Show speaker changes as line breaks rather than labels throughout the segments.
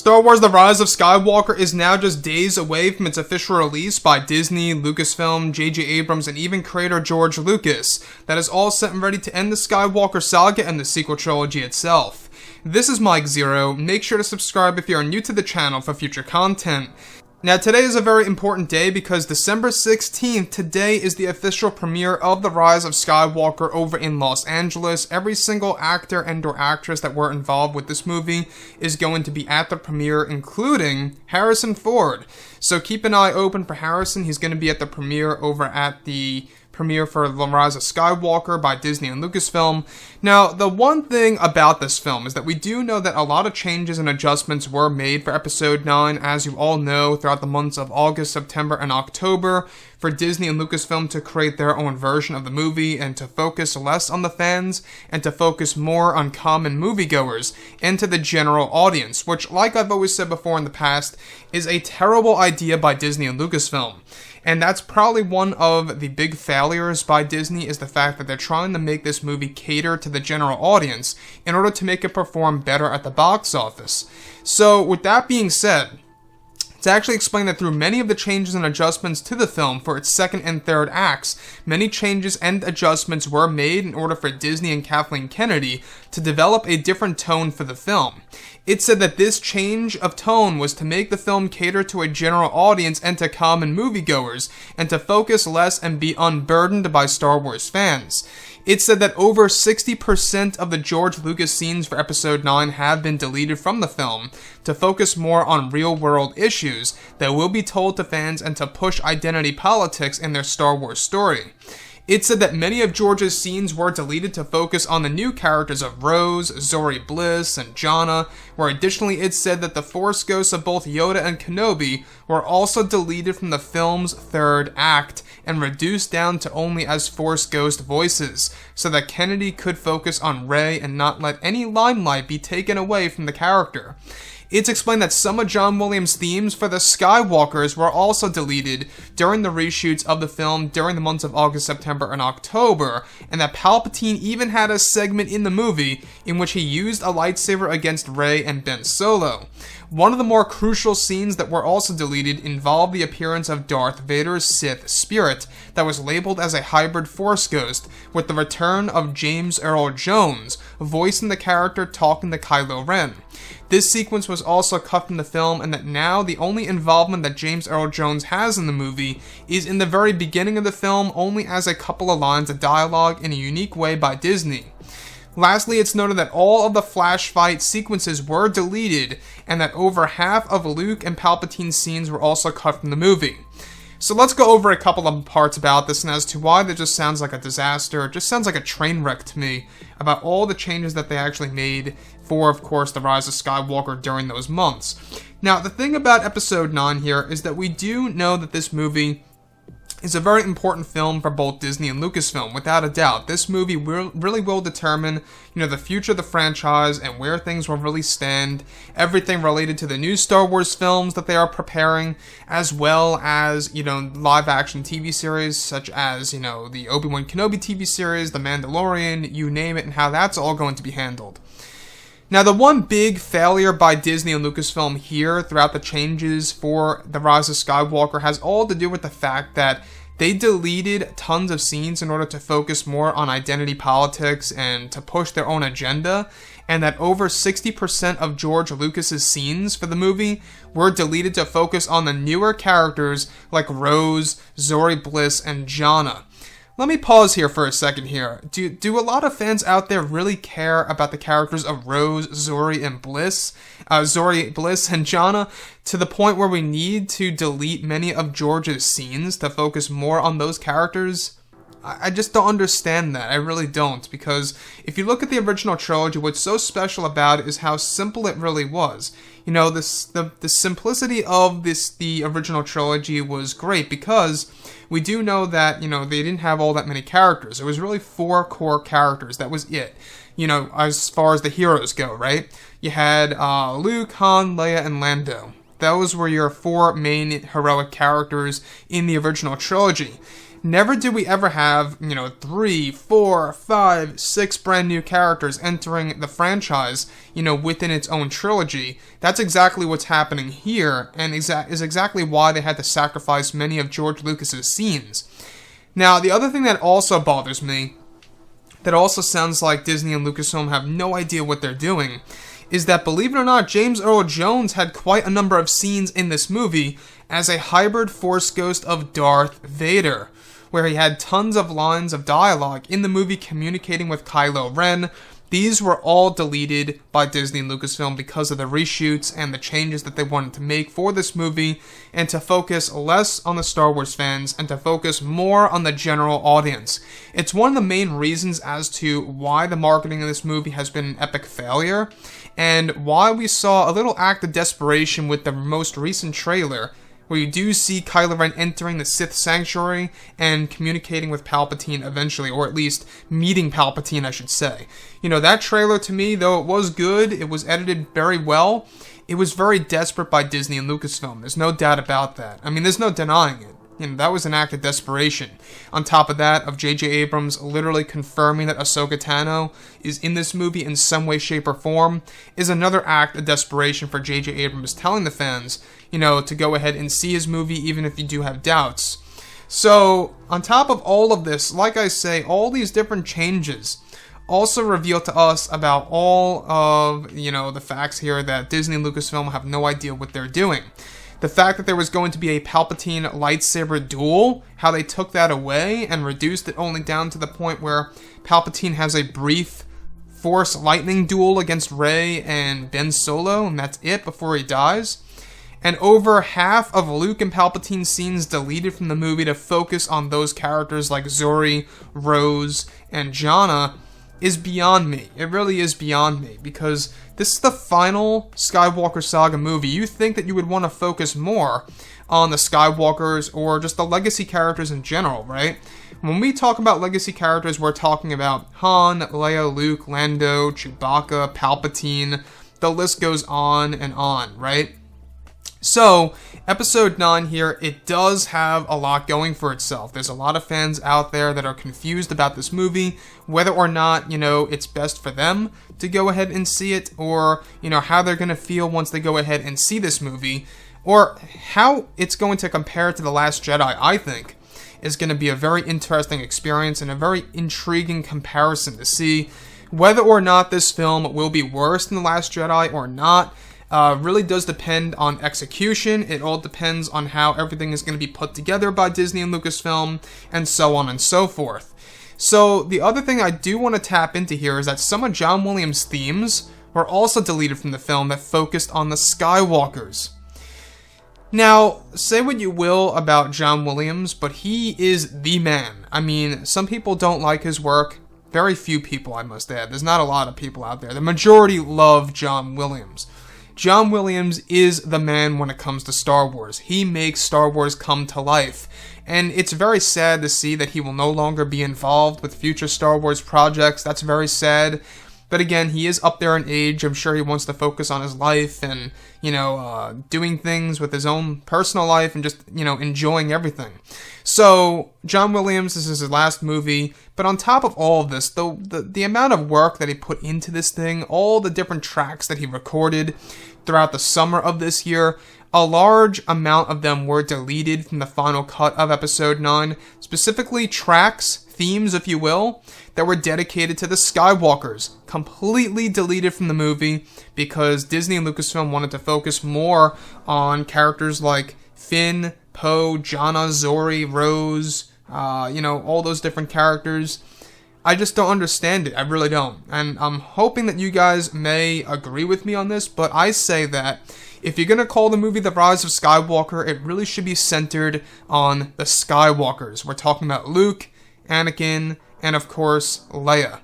Star Wars The Rise of Skywalker is now just days away from its official release by Disney, Lucasfilm, J.J. Abrams, and even creator George Lucas. That is all set and ready to end the Skywalker saga and the sequel trilogy itself. This is Mike Zero. Make sure to subscribe if you are new to the channel for future content. Now, today is a very important day because December 16th, today is the official premiere of The Rise of Skywalker over in Los Angeles. Every single actor and/or actress that were involved with this movie is going to be at the premiere, including Harrison Ford. So keep an eye open for Harrison. He's going to be at the premiere over at the premiere for The Rise of Skywalker by Disney and Lucasfilm. Now, the one thing about this film is that we do know that a lot of changes and adjustments were made for Episode 9, as you all know, throughout the months of August, September, and October, for Disney and Lucasfilm to create their own version of the movie and to focus less on the fans and to focus more on common moviegoers and to the general audience, which, like I've always said before in the past, is a terrible idea by Disney and Lucasfilm. And that's probably one of the big failures by Disney, is the fact that they're trying to make this movie cater to the general audience in order to make it perform better at the box office. So, with that being said, to actually explain that through many of the changes and adjustments to the film for its second and third acts, many changes and adjustments were made in order for Disney and Kathleen Kennedy to develop a different tone for the film. It said that this change of tone was to make the film cater to a general audience and to common moviegoers, and to focus less and be unburdened by Star Wars fans. It said that over 60% of the George Lucas scenes for Episode 9 have been deleted from the film to focus more on real-world issues that will be told to fans and to push identity politics in their Star Wars story. It said that many of George's scenes were deleted to focus on the new characters of Rose, Zori Bliss, and Jannah, where additionally it said that the Force ghosts of both Yoda and Kenobi were also deleted from the film's third act and reduced down to only as Force ghost voices, so that Kennedy could focus on Rey and not let any limelight be taken away from the character. It's explained that some of John Williams' themes for the Skywalkers were also deleted during the reshoots of the film during the months of August, September, and October, and that Palpatine even had a segment in the movie in which he used a lightsaber against Rey and Ben Solo. One of the more crucial scenes that were also deleted involved the appearance of Darth Vader's Sith spirit that was labeled as a hybrid Force ghost, with the return of James Earl Jones, voicing the character talking to Kylo Ren. This sequence was also cut from the film, and that now the only involvement that James Earl Jones has in the movie is in the very beginning of the film, only as a couple of lines of dialogue in a unique way by Disney. Lastly, it's noted that all of the flash fight sequences were deleted, and that over half of Luke and Palpatine's scenes were also cut from the movie. So let's go over a couple of parts about this, and as to why that just sounds like a disaster. It just sounds like a train wreck to me about all the changes that they actually made for, of course, The Rise of Skywalker during those months. Now, the thing about Episode 9 here is that we do know that this movie is a very important film for both Disney and Lucasfilm, without a doubt. This movie really will determine, the future of the franchise and where things will really stand, everything related to the new Star Wars films that they are preparing, as well as, live-action TV series, such as, the Obi-Wan Kenobi TV series, The Mandalorian, you name it, and how that's all going to be handled. Now, the one big failure by Disney and Lucasfilm here throughout the changes for The Rise of Skywalker has all to do with the fact that they deleted tons of scenes in order to focus more on identity politics and to push their own agenda, and that over 60% of George Lucas's scenes for the movie were deleted to focus on the newer characters like Rose, Zori Bliss, and Jannah. Let me pause here for a second here. Do a lot of fans out there really care about the characters of Rose, Zori Bliss and Jannah, to the point where we need to delete many of George's scenes to focus more on those characters? I just don't understand that. I really don't, because if you look at the original trilogy, what's so special about it is how simple it really was. The simplicity of the original trilogy was great, because we do know that, they didn't have all that many characters. It was really 4 core characters. That was it. As far as the heroes go, right? You had Luke, Han, Leia, and Lando. Those were your 4 main heroic characters in the original trilogy. Never did we ever have, 3, 4, 5, 6 brand new characters entering the franchise, within its own trilogy. That's exactly what's happening here, and is exactly why they had to sacrifice many of George Lucas's scenes. Now, the other thing that also bothers me, that also sounds like Disney and Lucasfilm have no idea what they're doing, is that, believe it or not, James Earl Jones had quite a number of scenes in this movie as a hybrid Force ghost of Darth Vader, where he had tons of lines of dialogue in the movie communicating with Kylo Ren. These were all deleted by Disney and Lucasfilm because of the reshoots and the changes that they wanted to make for this movie, and to focus less on the Star Wars fans and to focus more on the general audience. It's one of the main reasons as to why the marketing of this movie has been an epic failure, and why we saw a little act of desperation with the most recent trailer, where you do see Kylo Ren entering the Sith Sanctuary and communicating with Palpatine eventually, or at least meeting Palpatine, I should say. That trailer to me, though it was good, it was edited very well, it was very desperate by Disney and Lucasfilm. There's no doubt about that. I mean, there's no denying it. That was an act of desperation. On top of that, of J.J. Abrams literally confirming that Ahsoka Tano is in this movie in some way, shape, or form, is another act of desperation for J.J. Abrams telling the fans, to go ahead and see his movie even if you do have doubts. So, on top of all of this, like I say, all these different changes also reveal to us about all of, the facts here that Disney and Lucasfilm have no idea what they're doing. The fact that there was going to be a Palpatine lightsaber duel, how they took that away and reduced it only down to the point where Palpatine has a brief Force lightning duel against Rey and Ben Solo, and that's it before he dies. And over half of Luke and Palpatine scenes deleted from the movie to focus on those characters like Zori, Rose, and Jannah is beyond me. It really is beyond me, because this is the final Skywalker Saga movie. You think that you would want to focus more on the Skywalkers or just the legacy characters in general, right? When we talk about legacy characters, we're talking about Han, Leia, Luke, Lando, Chewbacca, Palpatine. The list goes on and on, right? So, Episode 9 here, it does have a lot going for itself. There's a lot of fans out there that are confused about this movie, whether or not, it's best for them to go ahead and see it, or, how they're going to feel once they go ahead and see this movie, or how it's going to compare to The Last Jedi, I think, is going to be a very interesting experience and a very intriguing comparison to see whether or not this film will be worse than The Last Jedi or not. Really does depend on execution. It all depends on how everything is going to be put together by Disney and Lucasfilm, and so on and so forth. So, the other thing I do want to tap into here is that some of John Williams' themes were also deleted from the film that focused on the Skywalkers. Now, say what you will about John Williams, but he is the man. I mean, some people don't like his work. Very few people, I must add. There's not a lot of people out there. The majority love John Williams. John Williams is the man when it comes to Star Wars. He makes Star Wars come to life. And it's very sad to see that he will no longer be involved with future Star Wars projects. That's very sad. But again, he is up there in age. I'm sure he wants to focus on his life and, doing things with his own personal life and just, enjoying everything. So, John Williams, this is his last movie. But on top of all of this, the amount of work that he put into this thing, all the different tracks that he recorded throughout the summer of this year, a large amount of them were deleted from the final cut of Episode 9. Specifically, tracks, themes, if you will, that were dedicated to the Skywalkers, completely deleted from the movie because Disney and Lucasfilm wanted to focus more on characters like Finn, Poe, Jannah, Zori, Rose, all those different characters. I just don't understand it. I really don't. And I'm hoping that you guys may agree with me on this, but I say that if you're going to call the movie The Rise of Skywalker, it really should be centered on the Skywalkers. We're talking about Luke, Anakin, and of course, Leia.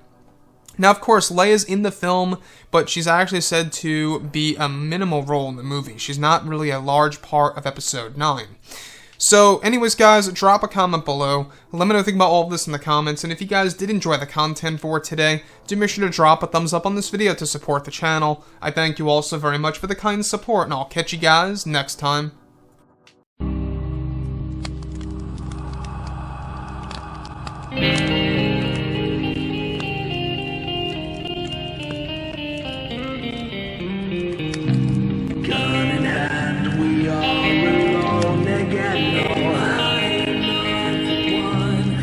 Now, of course, Leia's in the film, but she's actually said to be a minimal role in the movie. She's not really a large part of Episode 9. So anyways guys, drop a comment below, let me know what you think about all of this in the comments, and if you guys did enjoy the content for today, do make sure to drop a thumbs up on this video to support the channel. I thank you all so very much for the kind support, and I'll catch you guys next time.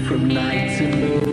From night to moon.